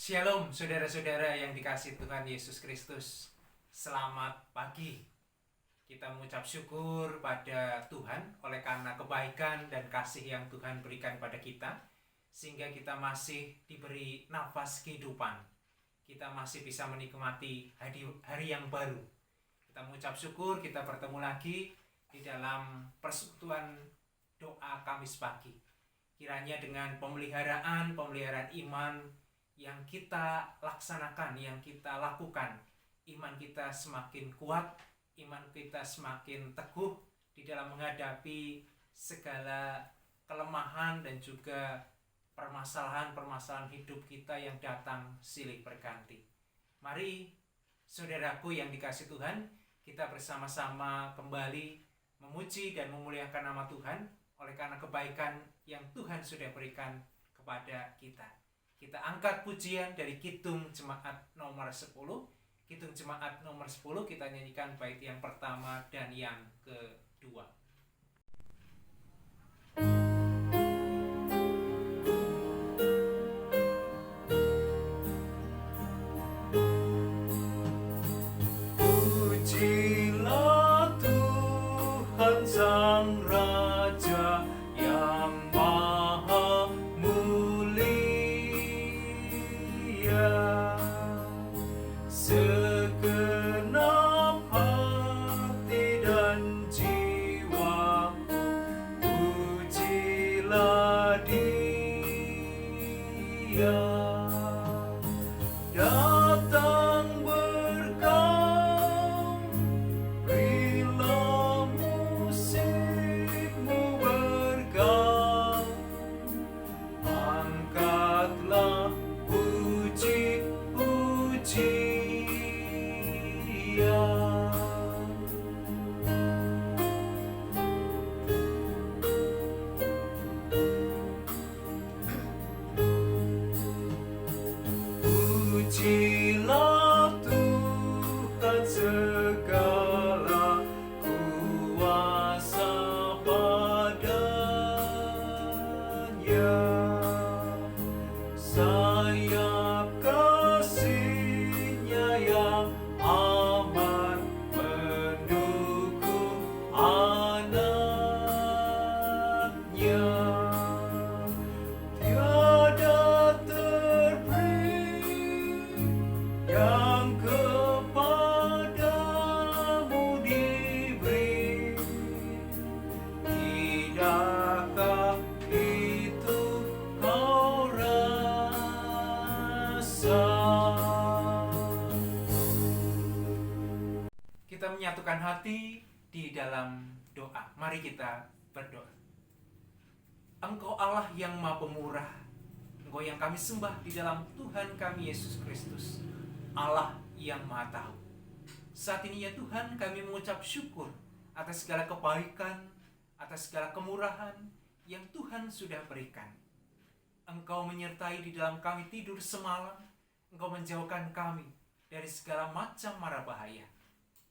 Shalom saudara-saudara yang dikasihi Tuhan Yesus Kristus. Selamat pagi. Kita mengucap syukur pada Tuhan oleh karena kebaikan dan kasih yang Tuhan berikan pada kita, sehingga kita masih diberi nafas kehidupan. Kita masih bisa menikmati hari yang baru. Kita mengucap syukur kita bertemu lagi di dalam persekutuan doa Kamis pagi. Kiranya dengan pemeliharaan iman yang kita laksanakan, yang kita lakukan, iman kita semakin kuat, iman kita semakin teguh di dalam menghadapi segala kelemahan dan juga permasalahan hidup kita yang datang silih berganti. Mari saudaraku yang dikasihi Tuhan, kita bersama-sama kembali memuji dan memuliakan nama Tuhan oleh karena kebaikan yang Tuhan sudah berikan kepada kita. Kita angkat pujian dari Kidung Jemaat nomor 10. Kidung Jemaat nomor 10 kita nyanyikan bait yang pertama dan yang kedua. Pujilah Tuhan Sang Raja yang Maha Mulia, segenap hati dan jiwaku, pujilah Dia. Datang berkau, berilah musikmu bergaung, angkatlah puji-pujian. Pujilah Tuhan segala kuasa padanya, sayap kasih-Nya yang aman mendukung anak-Nya. Tiada terperi yang kepadamu diberi, tidakkah itu kau rasa? Kita menyatukan hati di dalam doa. Mari kita berdoa. Engkau Allah yang Maha Pemurah, Engkau yang kami sembah di dalam Tuhan kami Yesus Kristus, Allah yang Maha Tahu. Saat ini ya Tuhan, kami mengucap syukur atas segala kebaikan, atas segala kemurahan yang Tuhan sudah berikan. Engkau menyertai di dalam kami tidur semalam, Engkau menjauhkan kami dari segala macam mara bahaya.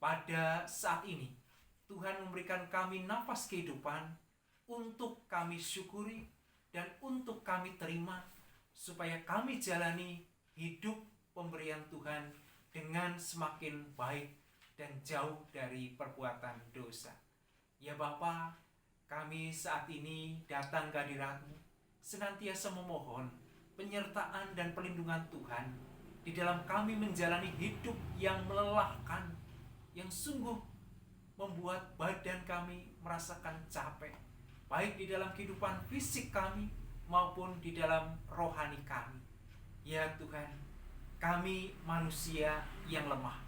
Pada saat ini, Tuhan memberikan kami nafas kehidupan untuk kami syukuri dan untuk kami terima, supaya kami jalani hidup pemberian Tuhan dengan semakin baik dan jauh dari perbuatan dosa. Ya Bapa, kami saat ini datang ke hadirat-Mu, senantiasa memohon penyertaan dan perlindungan Tuhan di dalam kami menjalani hidup yang melelahkan, yang sungguh membuat badan kami merasakan capek, baik di dalam kehidupan fisik kami maupun di dalam rohani kami. Ya Tuhan, kami manusia yang lemah.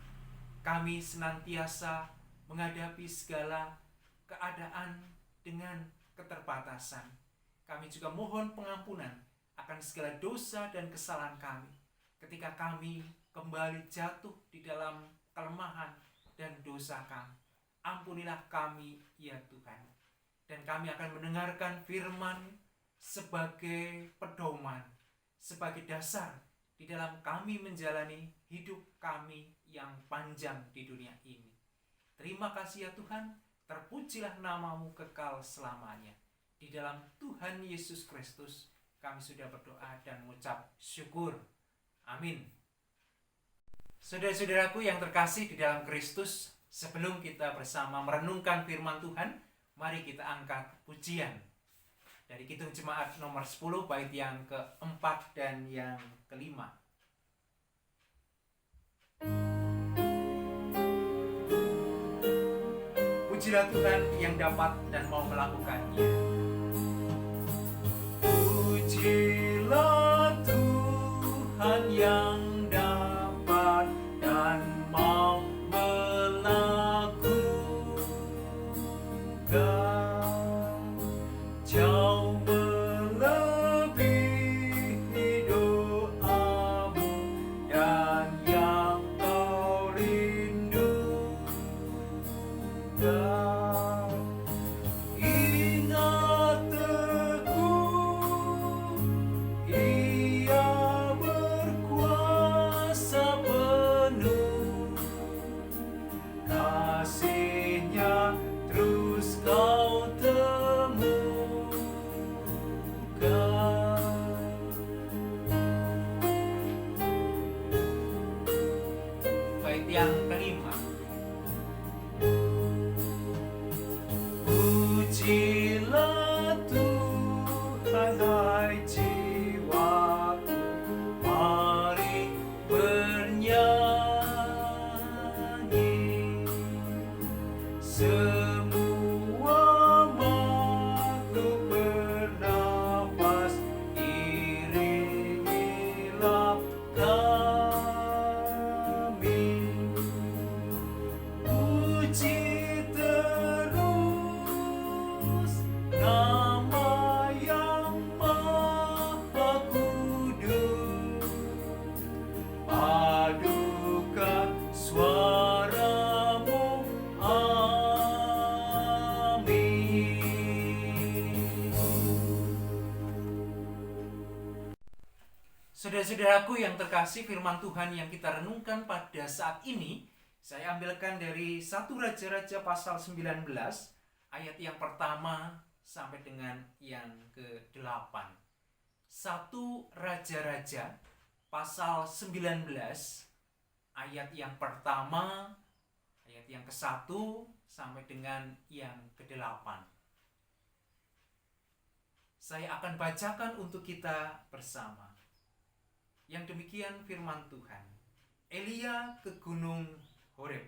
Kami senantiasa menghadapi segala keadaan dengan keterbatasan. Kami juga mohon pengampunan akan segala dosa dan kesalahan kami ketika kami kembali jatuh di dalam kelemahan dan dosa kami. Ampunilah kami ya Tuhan. Dan kami akan mendengarkan firman sebagai pedoman, sebagai dasar di dalam kami menjalani hidup kami yang panjang di dunia ini. Terima kasih ya Tuhan, terpujilah nama-Mu kekal selamanya. Di dalam Tuhan Yesus Kristus kami sudah berdoa dan mengucap syukur. Amin. Saudara-saudaraku yang terkasih di dalam Kristus, sebelum kita bersama merenungkan firman Tuhan, mari kita angkat pujian dari Kidung Jemaat nomor 10 bait yang keempat dan yang kelima. Pujilah Tuhan yang dapat dan mau melakukannya. Pujilah Tuhan yang dapat dan mau melakukan, jauh melebihi doamu dan yang kau rindukan. Ingat teguh, Ia berkuasa penuh, kasih-Nya terus kau temukan. Bait yang kelima. Pujilah Tuhan, hai jiwaku, mari bernyanyi. Semua makhluk bernafas, iringilah kami. Puji terus nama yang Maha Kudus, padukan suaramu, amin. Saudara-saudaraku yang terkasih, firman Tuhan yang kita renungkan pada saat ini saya ambilkan dari 1 Raja-Raja pasal 19 ayat yang pertama sampai dengan yang ke-8. 1 Raja-Raja pasal 19 ayat yang pertama, ayat yang ke-1 sampai dengan yang ke-8. Saya akan bacakan untuk kita bersama. Yang demikian firman Tuhan. Elia ke Gunung Horeb.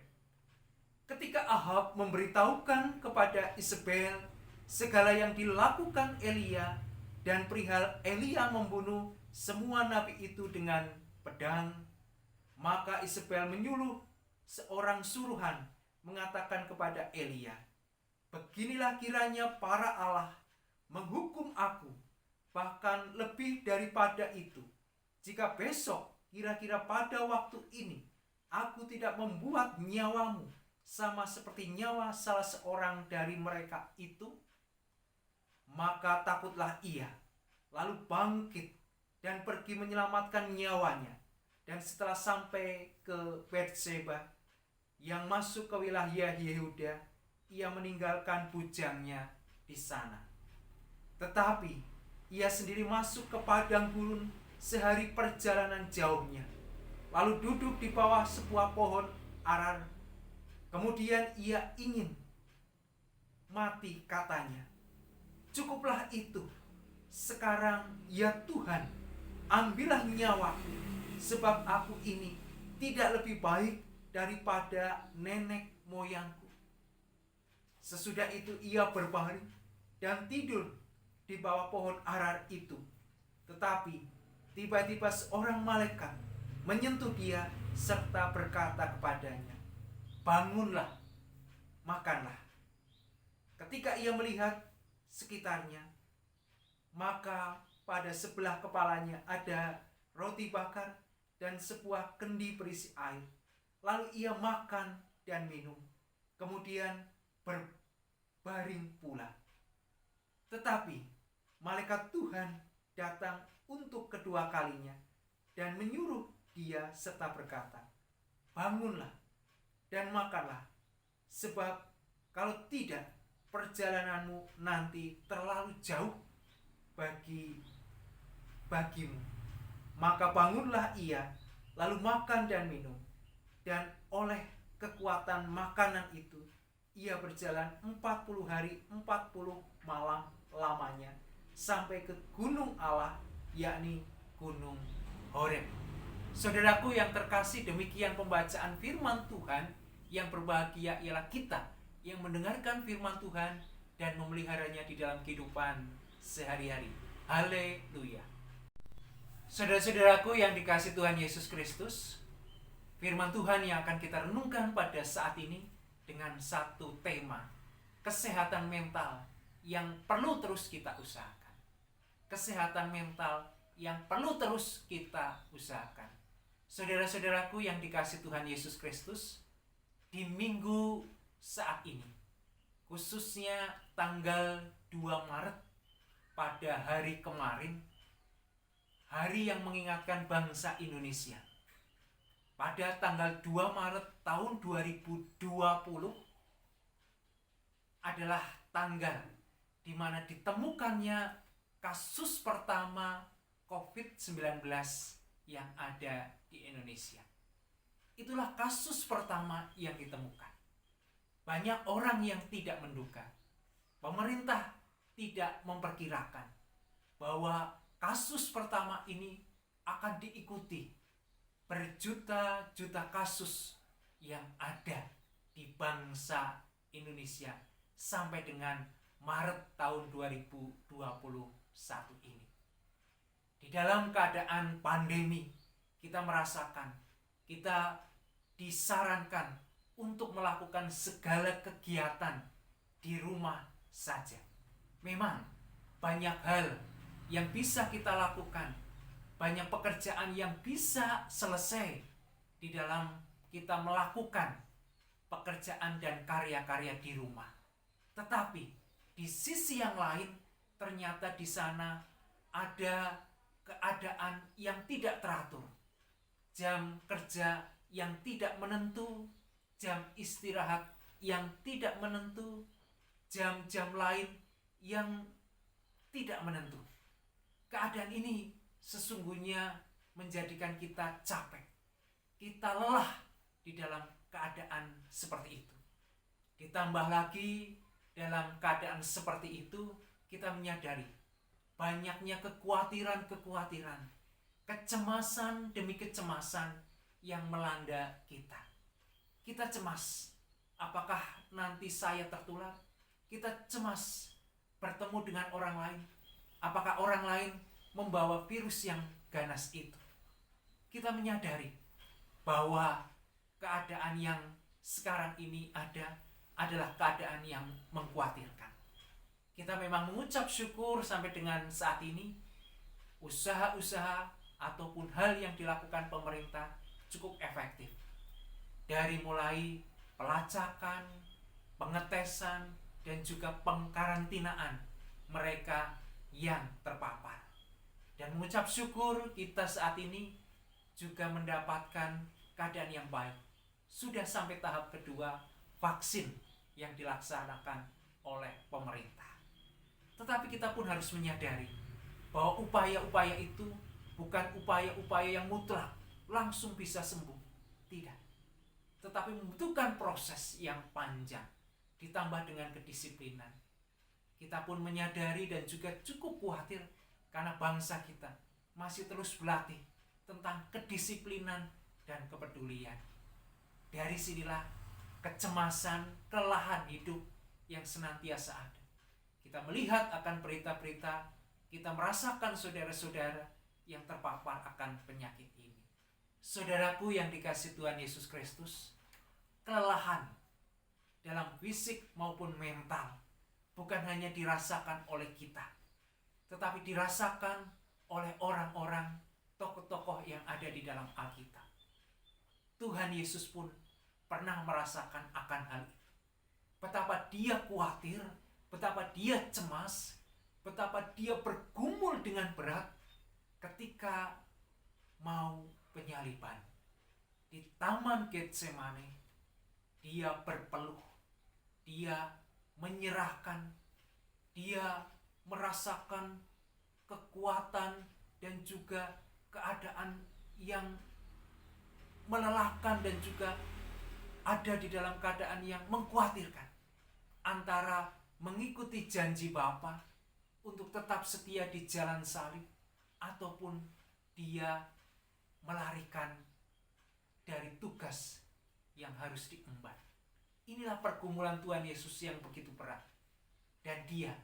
Ketika Ahab memberitahukan kepada Isabel segala yang dilakukan Elia dan perihal Elia membunuh semua nabi itu dengan pedang, maka Isabel menyuruh seorang suruhan mengatakan kepada Elia, "Beginilah kiranya para Allah menghukum aku, bahkan lebih daripada itu, jika besok kira-kira pada waktu ini aku tidak membuat nyawamu sama seperti nyawa salah seorang dari mereka itu." Maka takutlah ia, lalu bangkit dan pergi menyelamatkan nyawanya. Dan setelah sampai ke Berseba yang masuk ke wilayah Yehuda, ia meninggalkan bujangnya di sana. Tetapi ia sendiri masuk ke padang gurun sehari perjalanan jauhnya, lalu duduk di bawah sebuah pohon arar. Kemudian ia ingin mati, katanya, "Cukuplah itu, sekarang ya Tuhan, ambillah nyawaku, sebab aku ini tidak lebih baik daripada nenek moyangku." Sesudah itu ia berbaring dan tidur di bawah pohon arar itu. Tetapi tiba-tiba seorang malaikat menyentuh dia serta berkata kepadanya, "Bangunlah, makanlah." Ketika ia melihat sekitarnya, maka pada sebelah kepalanya ada roti bakar dan sebuah kendi berisi air. Lalu ia makan dan minum, kemudian berbaring pula. Tetapi malaikat Tuhan datang untuk kedua kalinya dan menyuruh dia serta berkata, "Bangunlah dan makanlah, sebab kalau tidak perjalananmu nanti terlalu jauh bagimu." Maka bangunlah ia, lalu makan dan minum. Dan oleh kekuatan makanan itu, ia berjalan 40 hari 40 malam lamanya sampai ke gunung Allah, yakni Gunung Horeb. Saudaraku yang terkasih, demikian pembacaan firman Tuhan. Yang berbahagia ialah kita yang mendengarkan firman Tuhan dan memeliharanya di dalam kehidupan sehari-hari. Haleluya. Saudara-saudaraku yang dikasihi Tuhan Yesus Kristus, firman Tuhan yang akan kita renungkan pada saat ini dengan satu tema, kesehatan mental yang perlu terus kita usahakan. Kesehatan mental yang perlu terus kita usahakan. Saudara-saudaraku yang dikasihi Tuhan Yesus Kristus, di minggu saat ini, khususnya tanggal 2 Maret pada hari kemarin, hari yang mengingatkan bangsa Indonesia. Pada tanggal 2 Maret tahun 2020 adalah tanggal di mana ditemukannya kasus pertama COVID-19 yang ada di Indonesia. Itulah kasus pertama yang ditemukan. Banyak orang yang tidak menduga. Pemerintah tidak memperkirakan bahwa kasus pertama ini akan diikuti berjuta-juta kasus yang ada di bangsa Indonesia sampai dengan Maret tahun 2021 ini. Di dalam keadaan pandemi, kita merasakan, kita disarankan untuk melakukan segala kegiatan di rumah saja. Memang banyak hal yang bisa kita lakukan, banyak pekerjaan yang bisa selesai di dalam kita melakukan pekerjaan dan karya-karya di rumah. Tetapi di sisi yang lain, ternyata di sana ada keadaan yang tidak teratur. Jam kerja yang tidak menentu, jam istirahat yang tidak menentu, jam-jam lain yang tidak menentu. Keadaan ini sesungguhnya menjadikan kita capek. Kita lelah di dalam keadaan seperti itu. Ditambah lagi dalam keadaan seperti itu, kita menyadari banyaknya kekhawatiran-kekhawatiran, kecemasan demi kecemasan yang melanda kita. Kita cemas, apakah nanti saya tertular? Kita cemas bertemu dengan orang lain. Apakah orang lain membawa virus yang ganas itu? Kita menyadari bahwa keadaan yang sekarang ini adalah keadaan yang mengkhawatirkan. Kita memang mengucap syukur sampai dengan saat ini, usaha-usaha ataupun hal yang dilakukan pemerintah cukup efektif. Dari mulai pelacakan, pengetesan, dan juga pengkarantinaan mereka yang terpapar. Dan mengucap syukur kita saat ini juga mendapatkan keadaan yang baik. Sudah sampai tahap kedua vaksin yang dilaksanakan oleh pemerintah. Tetapi kita pun harus menyadari bahwa upaya-upaya itu bukan upaya-upaya yang mutlak langsung bisa sembuh. Tidak. Tetapi membutuhkan proses yang panjang ditambah dengan kedisiplinan. Kita pun menyadari dan juga cukup khawatir karena bangsa kita masih terus berlatih tentang kedisiplinan dan kepedulian. Dari sinilah kecemasan, kelelahan hidup yang senantiasa ada. Kita melihat akan berita-berita, kita merasakan saudara-saudara yang terpapar akan penyakit ini. Saudaraku yang dikasihi Tuhan Yesus Kristus, kelelahan dalam fisik maupun mental bukan hanya dirasakan oleh kita, tetapi dirasakan oleh orang-orang, tokoh-tokoh yang ada di dalam Alkitab. Tuhan Yesus pun pernah merasakan akan hal itu. Betapa dia khawatir, betapa dia cemas, betapa dia bergumul dengan berat ketika mau penyaliban. Di Taman Getsemane, dia berpeluh, dia menyerahkan, dia merasakan kekuatan dan juga keadaan yang melelahkan dan juga ada di dalam keadaan yang mengkhawatirkan, antara mengikuti janji Bapa untuk tetap setia di jalan salib ataupun dia melarikan dari tugas yang harus diemban. Inilah pergumulan Tuhan Yesus yang begitu berat, dan dia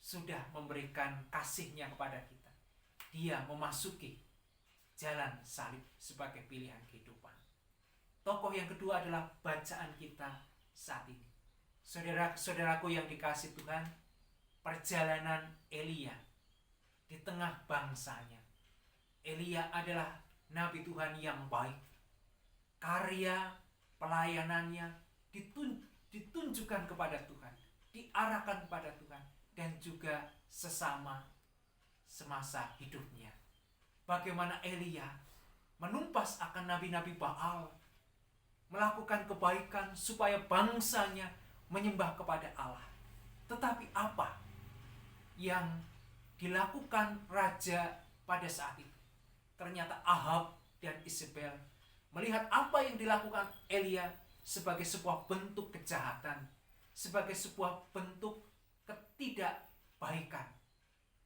sudah memberikan kasih-Nya kepada kita. Dia memasuki jalan salib sebagai pilihan kehidupan. Tokoh yang kedua adalah bacaan kita saat ini. Saudara-saudaraku yang dikasihi Tuhan, perjalanan Elia di tengah bangsanya. Elia adalah nabi Tuhan yang baik. Karya pelayanannya ditunjukkan kepada Tuhan, diarahkan kepada Tuhan, dan juga sesama semasa hidupnya. Bagaimana Elia menumpas akan nabi-nabi Baal, melakukan kebaikan supaya bangsanya menyembah kepada Allah. Tetapi apa yang dilakukan raja pada saat itu? Ternyata Ahab dan Isabel melihat apa yang dilakukan Elia sebagai sebuah bentuk kejahatan, sebagai sebuah bentuk ketidakbaikan.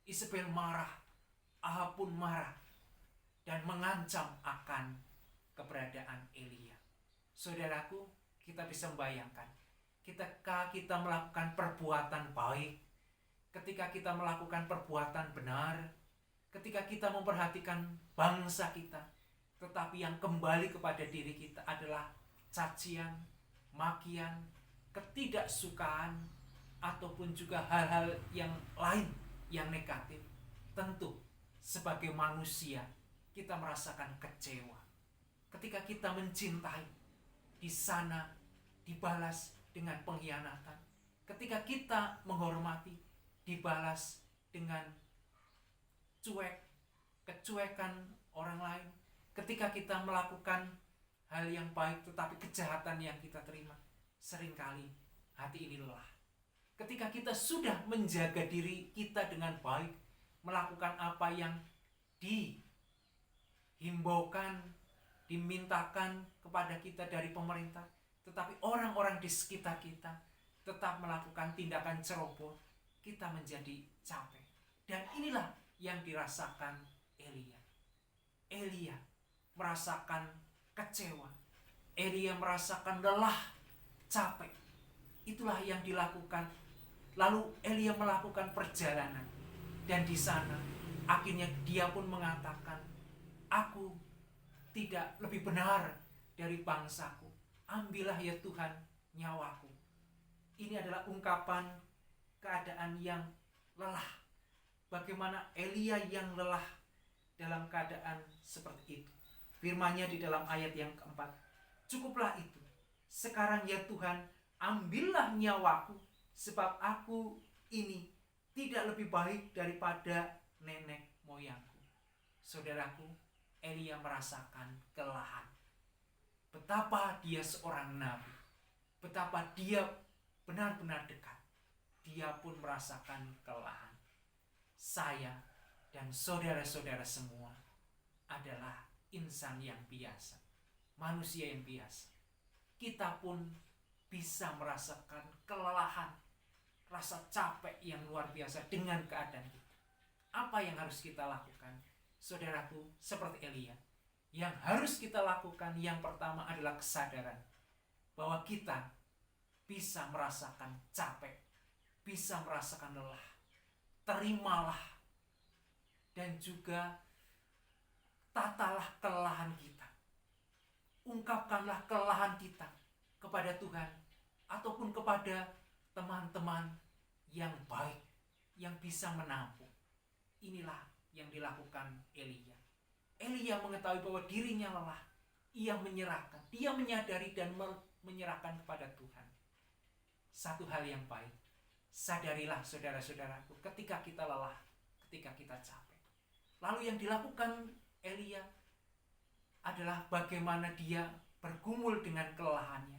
Isabel marah, Ahab pun marah, dan mengancam akan keberadaan Elia. Saudaraku, kita bisa membayangkan, ketika kita melakukan perbuatan baik, ketika kita melakukan perbuatan benar, ketika kita memperhatikan bangsa kita, tetapi yang kembali kepada diri kita adalah cacian, makian, ketidaksukaan, ataupun juga hal-hal yang lain yang negatif. Tentu sebagai manusia kita merasakan kecewa. Ketika kita mencintai, di sana dibalas dengan pengkhianatan. Ketika kita menghormati, dibalas dengan kecuekan orang lain. Ketika kita melakukan hal yang baik tetapi kejahatan yang kita terima, seringkali hati ini lelah. Ketika kita sudah menjaga diri kita dengan baik, melakukan apa yang dihimbaukan, dimintakan kepada kita dari pemerintah, tetapi orang-orang di sekitar kita tetap melakukan tindakan ceroboh, kita menjadi capek. Dan inilah yang dirasakan Elia. Elia merasakan kecewa. Elia merasakan lelah, capek. Itulah yang dilakukan. Lalu Elia melakukan perjalanan. Dan di sana akhirnya dia pun mengatakan, aku tidak lebih benar dari bangsaku. Ambillah ya Tuhan nyawaku. Ini adalah ungkapan keadaan yang lelah. Bagaimana Elia yang lelah dalam keadaan seperti itu. Firman-Nya di dalam ayat yang keempat, cukuplah itu. Sekarang ya Tuhan, ambillah nyawaku, sebab aku ini tidak lebih baik daripada nenek moyangku. Saudaraku, Elia merasakan kelelahan. Betapa dia seorang nabi, betapa dia benar-benar dekat. Dia pun merasakan kelelahan. Saya dan saudara-saudara semua adalah insan yang biasa, manusia yang biasa. Kita pun bisa merasakan kelelahan, rasa capek yang luar biasa dengan keadaan kita. Apa yang harus kita lakukan? Saudaraku, seperti Elia, yang harus kita lakukan yang pertama adalah kesadaran bahwa kita bisa merasakan capek, bisa merasakan lelah. Terimalah dan juga tatalah kelelahan kita. Ungkapkanlah kelelahan kita kepada Tuhan ataupun kepada teman-teman yang baik, yang bisa menampung. Inilah yang dilakukan Elia. Elia mengetahui bahwa dirinya lelah. Ia menyerahkan, dia menyadari dan menyerahkan kepada Tuhan. Satu hal yang baik, sadarilah saudara-saudaraku, ketika kita lelah, ketika kita capek. Lalu yang dilakukan Elia adalah bagaimana dia bergumul dengan kelelahannya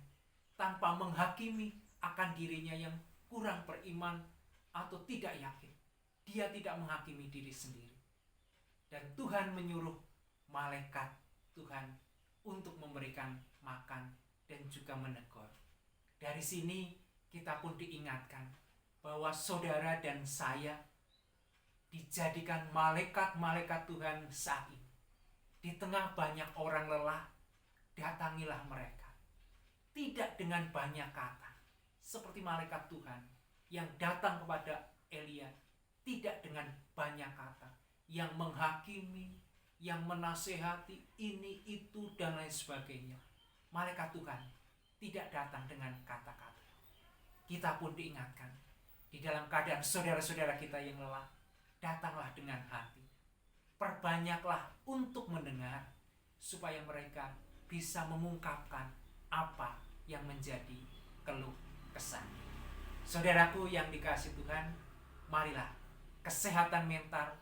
tanpa menghakimi akan dirinya yang kurang beriman atau tidak yakin. Dia tidak menghakimi diri sendiri. Dan Tuhan menyuruh malaikat Tuhan untuk memberikan makan dan juga menegur. Dari sini kita pun diingatkan bahwa saudara dan saya dijadikan malaikat-malaikat Tuhan saat ini. Di tengah banyak orang lelah, datangilah mereka. Tidak dengan banyak kata, seperti malaikat Tuhan yang datang kepada Elia, tidak dengan banyak kata, yang menghakimi, yang menasehati ini, itu, dan lain sebagainya. Malaikat Tuhan tidak datang dengan kata-kata. Kita pun diingatkan, di dalam keadaan saudara-saudara kita yang lelah, datanglah dengan hati. Perbanyaklah untuk mendengar, supaya mereka bisa mengungkapkan apa yang menjadi keluh kesah. Saudaraku yang dikasihi Tuhan, marilah kesehatan mental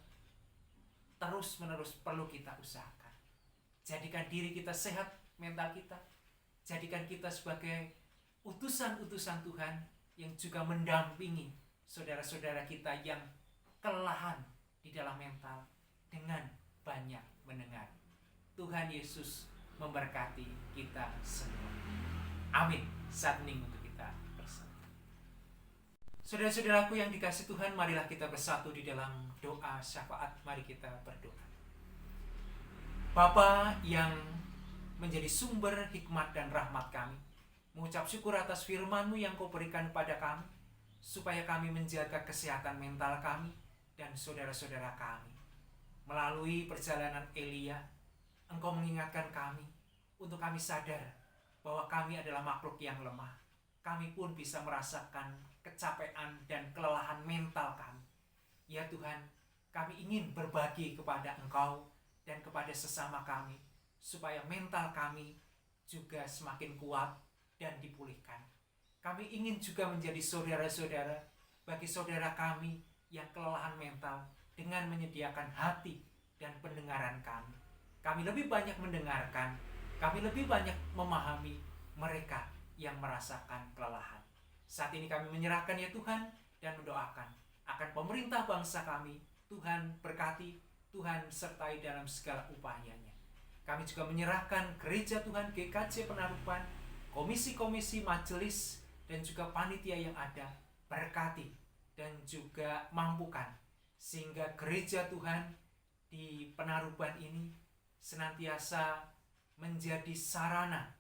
terus-menerus perlu kita usahakan. Jadikan diri kita sehat, mental kita. Jadikan kita sebagai utusan-utusan Tuhan yang juga mendampingi saudara-saudara kita yang kelelahan di dalam mental dengan banyak mendengar. Tuhan Yesus memberkati kita semua. Amin. Saat ini untuk kita bersatu. Saudara-saudaraku yang dikasihi Tuhan, marilah kita bersatu di dalam doa syafaat. Mari kita berdoa. Bapa yang menjadi sumber hikmat dan rahmat kami, mengucap syukur atas firman-Mu yang Kau berikan kepada kami, supaya kami menjaga kesehatan mental kami dan saudara-saudara kami. Melalui perjalanan Elia, Engkau mengingatkan kami untuk kami sadar bahwa kami adalah makhluk yang lemah. Kami pun bisa merasakan kecapean dan kelelahan mental kami. Ya Tuhan, kami ingin berbagi kepada Engkau dan kepada sesama kami, supaya mental kami juga semakin kuat dan dipulihkan. Kami ingin juga menjadi saudara-saudara bagi saudara kami yang kelelahan mental dengan menyediakan hati dan pendengaran kami. Kami lebih banyak mendengarkan, kami lebih banyak memahami mereka yang merasakan kelelahan. Saat ini kami menyerahkan ya Tuhan dan mendoakan akan pemerintah bangsa kami. Tuhan berkati, Tuhan sertai dalam segala upayanya. Kami juga menyerahkan gereja Tuhan, GKJ Penarupan, komisi-komisi, majelis, dan juga panitia yang ada. Berkati dan juga mampukan, sehingga gereja Tuhan di Penaruban ini senantiasa menjadi sarana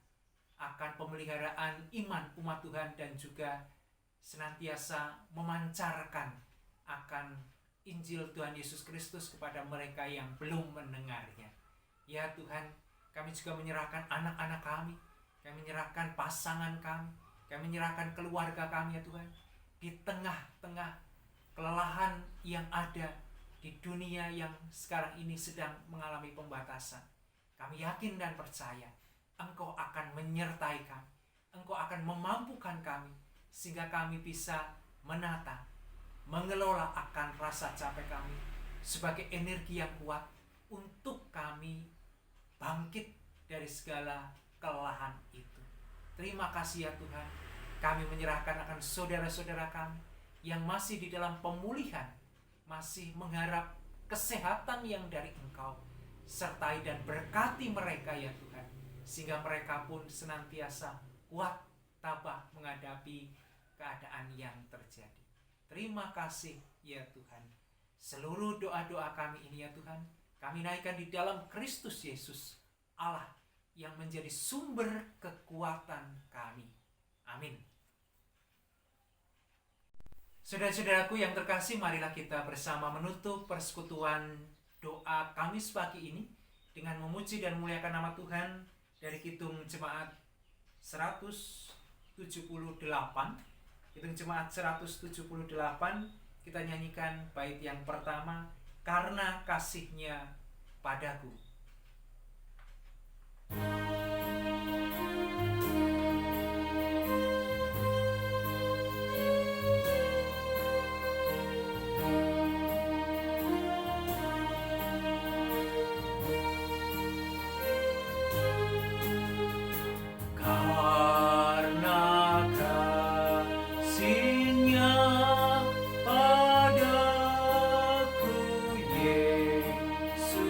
akan pemeliharaan iman umat Tuhan, dan juga senantiasa memancarkan akan Injil Tuhan Yesus Kristus kepada mereka yang belum mendengarnya. Ya Tuhan, kami juga menyerahkan anak-anak kami menyerahkan pasangan kami menyerahkan keluarga kami ya Tuhan, di tengah-tengah kelelahan yang ada di dunia yang sekarang ini sedang mengalami pembatasan. Kami yakin dan percaya Engkau akan menyertai kami, Engkau akan memampukan kami, sehingga kami bisa menata, mengelola akan rasa capek kami sebagai energi yang kuat untuk kami bangkit dari segala kelelahan itu. Terima kasih ya Tuhan, kami menyerahkan akan saudara-saudara kami yang masih di dalam pemulihan, masih mengharap kesehatan yang dari Engkau. Sertai dan berkati mereka ya Tuhan, sehingga mereka pun senantiasa kuat, tabah menghadapi keadaan yang terjadi. Terima kasih ya Tuhan. Seluruh doa-doa kami ini ya Tuhan, kami naikkan di dalam Kristus Yesus, Allah yang menjadi sumber kekuatan kami. Amin. Saudara-saudaraku yang terkasih, marilah kita bersama menutup persekutuan doa Kamis pagi ini dengan memuji dan memuliakan nama Tuhan dari Kidung Jemaat 178. Kidung Jemaat 178, kita nyanyikan bait yang pertama, Karena Kasih-Nya Padaku. Karena kasih-Nya padaku, Yesus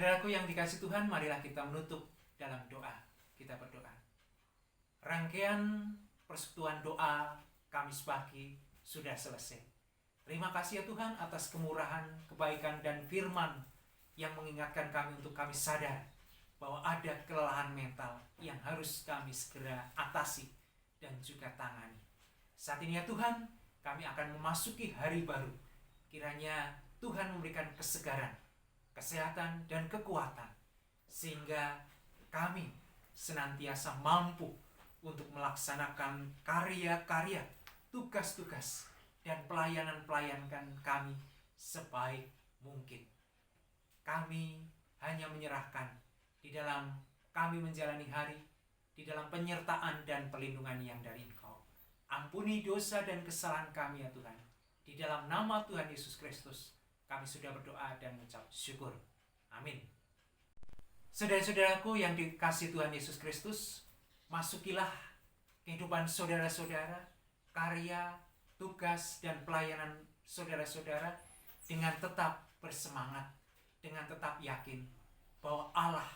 Saudaraku yang dikasih Tuhan, marilah kita menutup dalam doa. Kita berdoa. Rangkaian persekutuan doa Kamis pagi sudah selesai. Terima kasih ya Tuhan atas kemurahan, kebaikan, dan firman yang mengingatkan kami untuk kami sadar bahwa ada kelelahan mental yang harus kami segera atasi dan juga tangani. Saat ini ya Tuhan, kami akan memasuki hari baru. Kiranya Tuhan memberikan kesegaran, kesehatan, dan kekuatan, sehingga kami senantiasa mampu untuk melaksanakan karya-karya, tugas-tugas, dan pelayanan-pelayanan kami sebaik mungkin. Kami hanya menyerahkan di dalam kami menjalani hari, di dalam penyertaan dan perlindungan yang dari Engkau. Ampuni dosa dan kesalahan kami ya Tuhan. Di dalam nama Tuhan Yesus Kristus, kami sudah berdoa dan mengucap syukur. Amin. Saudara-saudaraku yang dikasihi Tuhan Yesus Kristus, masukilah kehidupan saudara-saudara, karya, tugas, dan pelayanan saudara-saudara dengan tetap bersemangat, dengan tetap yakin bahwa Allah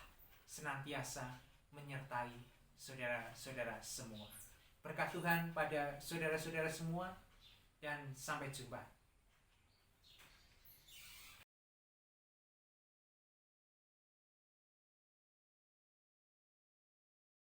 senantiasa menyertai saudara-saudara semua. Berkat Tuhan pada saudara-saudara semua, dan sampai jumpa.